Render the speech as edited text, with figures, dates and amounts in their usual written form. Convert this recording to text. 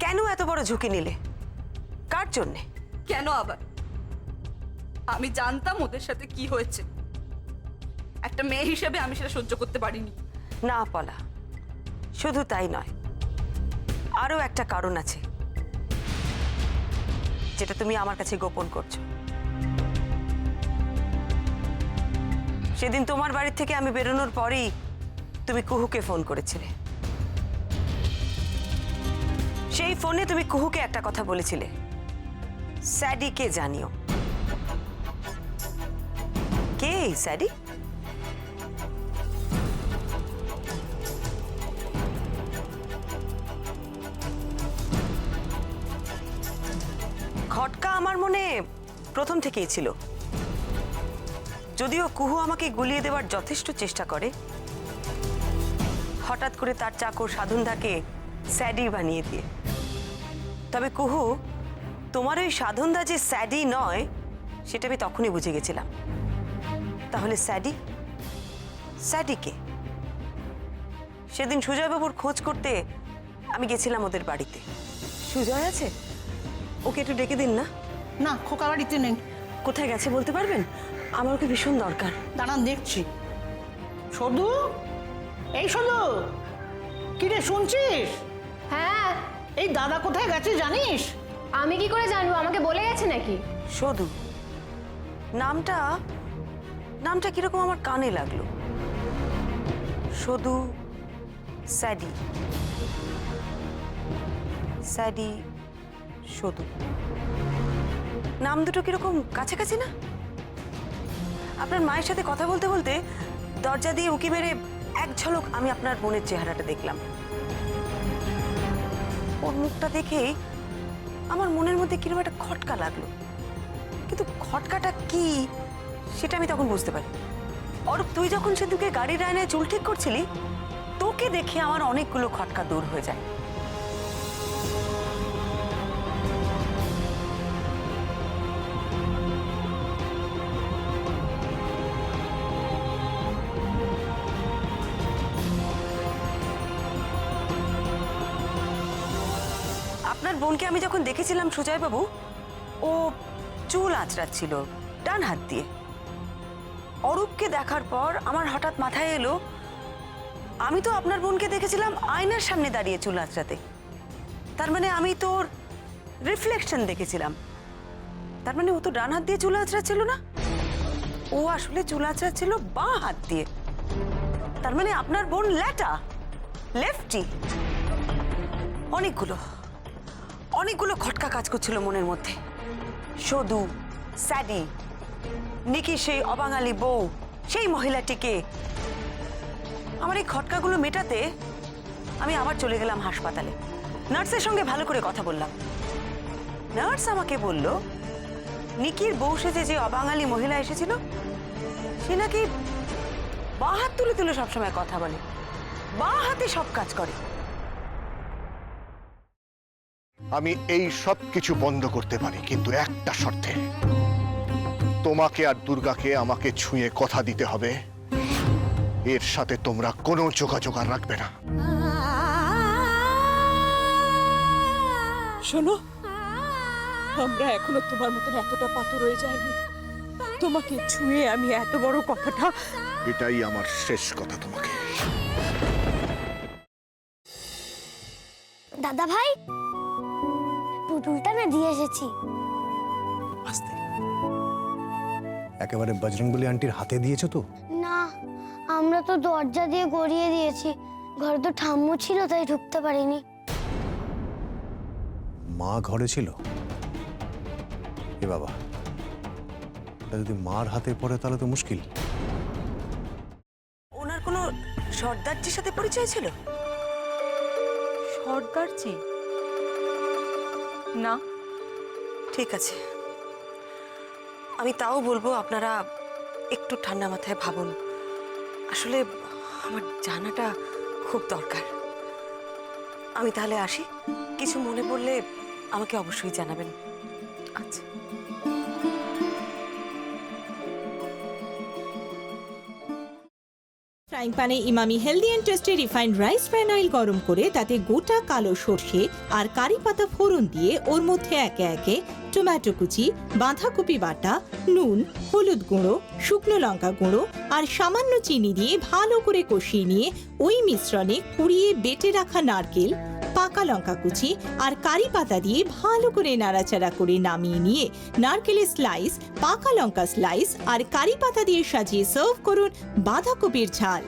কেন এত বড় ঝুঁকি নিলে? কার জন্যে? কেন আবার? আমি জানতাম ওদের সাথে কি হয়েছে। একটা মেয়ে হিসেবে আমি সেটা সহ্য করতে পারিনি। না পলা, শুধু তাই নয়, আরো একটা কারণ আছে যেটা তুমি আমার কাছে গোপন করছো। সেদিন তোমার বাড়ি থেকে আমি বেরোনোর পরেই তুমি কুহুকে ফোন করেছিলে। সেই ফোনে তুমি কুহুকে একটা কথা বলেছিলে, স্যাডিকে জানিও। কে এই স্যাডি? খটকা আমার মনে প্রথম থেকেই ছিল, যদিও কুহু আমাকে গুলিয়ে দেওয়ার যথেষ্ট চেষ্টা করে, হঠাৎ করে তার চাকর সাধনদাকে স্যাডি বানিয়ে দিয়ে। তবে কুহু, তোমার ওই সাধনদা যে স্যাডি নয় সেটা আমি তখনই বুঝে গেছিলাম। তাহলে স্যাডি? স্যাডিকে সেদিন সুজয়বাবুর খোঁজ করতে আমি গেছিলাম ওদের বাড়িতে। সুজয় আছে? ওকে একটু ডেকে দিন না। না, খোকা বাড়িতে নেই। কোথায় গেছে বলতে পারবেন? আমার ওকে ভীষণ দরকার। দাঁড়ান, দেখছি। সদু, এই সদু, কিরে শুনছিস? হ্যাঁ, এই দাদা কোথায় গেছে জানিস? আমি কি করে জানবো? আমাকে বলে গেছে নাকি? সদু নামটা নামটা কিরকম আমার কানে লাগলো। সদু, স্যাডি, স্যাডি, সদু, নাম দুটো কিরকম কাছাকাছি না? আপনার মায়ের সাথে কথা বলতে বলতে দরজা দিয়ে উকি মেরে এক ঝলক আমি আপনার বোনের চেহারাটা দেখলাম। ওর মুখটা দেখেই আমার মনের মধ্যে কিরকম একটা খটকা লাগলো, কিন্তু খটকাটা কি সেটা আমি তখন বুঝতে পারি। অরূপ, তুই যখন সেদিকে গাড়ির আয়নায় চুল ঠিক করছিলি, তোকে দেখে আমার অনেকগুলো খটকা দূর হয়ে যায়। আপনার বোনকে আমি যখন দেখেছিলাম সুজয়বাবু, ও চুল আঁচড়াচ্ছিল ডান হাত দিয়ে। অরূপকে দেখার পর আমার হঠাৎ মাথায় এলো, আমি তো আপনার বোনকে দেখেছিলাম আয়নার সামনে দাঁড়িয়ে চুল আঁচড়াতে। তার মানে আমি তোর রিফ্লেকশন দেখেছিলাম। তার মানে ও তো ডান হাত দিয়ে চুল আঁচড়াচ্ছিল না, ও আসলে চুল আঁচড়াচ্ছিল বাঁ হাত দিয়ে। তার মানে আপনার বোন ল্যাটা, লেফটি। অনেকগুলো খটকা কাজ করছিল মনের মধ্যে। সদু, স্যাডি, নিকি সেই অবাঙালি বউ, সেই মহিলাটিকে। আমার এই খটকাগুলো মেটাতে আমি আবার চলে গেলাম হাসপাতালে। নার্সের সঙ্গে ভালো করে কথা বললাম। নার্স আমাকে বলল, নিকির বউ সেজে যে অবাঙালি মহিলা এসেছিল সে নাকি বাঁ হাত তুলে তুলে সবসময় কথা বলে, বাঁ হাতে সব কাজ করে। আমি এই সব কিছু বন্ধ করতে পারি, কিন্তু একটা শর্তে। তোমাকে আর দুর্গাকে আমাকে ছুঁয়ে কথা দিতে হবে, এর সাথে তোমরা কোনো যোগাযোগ আর রাখবে না। শোনো, আমরা এখনো তোমার মতন এতটা পাথর হয়ে যায়নি। তোমাকে ছুঁয়ে আমি এত বড় কথাটা। এটাই আমার শেষ কথা তোমাকে। দাদা ভাই, পুতুলটা না দিয়ে এসেছি। আস্তে, একেবারে বজরংবলী আন্টির হাতে দিয়েছো তো? না, আমরা তো দরজা দিয়ে গড়িয়ে দিয়েছি। ঘরে তো ঠাম্মু ছিল, তাই ঢুকতে পারিনি। মা ঘরে ছিল? এ বাবা, এটা যদি মার হাতে পড়ে তাহলে তো মুশকিল। ওনার কোনো সর্দারজির সাথে পরিচয় ছিল? সর্দারজি? না। ঠিক আছে, আমি তাও বলবো আপনারা একটু ঠান্ডা মাথায় ভাবুন। আসলে আমার জানাটা খুব দরকার। আমি তাহলে আসি, কিছু মনে পড়লে আমাকে অবশ্যই জানাবেন। আচ্ছা। ফ্রাইং প্যানে Emami healthy and tasty refined rice bran oil গরম করে তাতে গোটা কালো সর্ষে আর কারি পাতা ফোড়ন দিয়ে ওর মধ্যে একে একে টমেটো কুচি, বাঁধাকপি বাটা, নুন, হলুদ গুঁড়ো, শুকনো লঙ্কা গুঁড়ো আর সামান্য চিনি দিয়ে ভালো করে কষিয়ে নিয়ে ওই মিশ্রণে কুড়িয়ে বেটে রাখা নারকেল, পাকা লঙ্কা কুচি আর কারি পাতা দিয়ে ভালো করে নাড়াচাড়া করে নামিয়ে নিয়ে নারকেলের স্লাইস, পাকা লঙ্কা স্লাইস আর কারি পাতা দিয়ে সাজিয়ে সার্ভ করুন বাঁধাকপির ঝাল।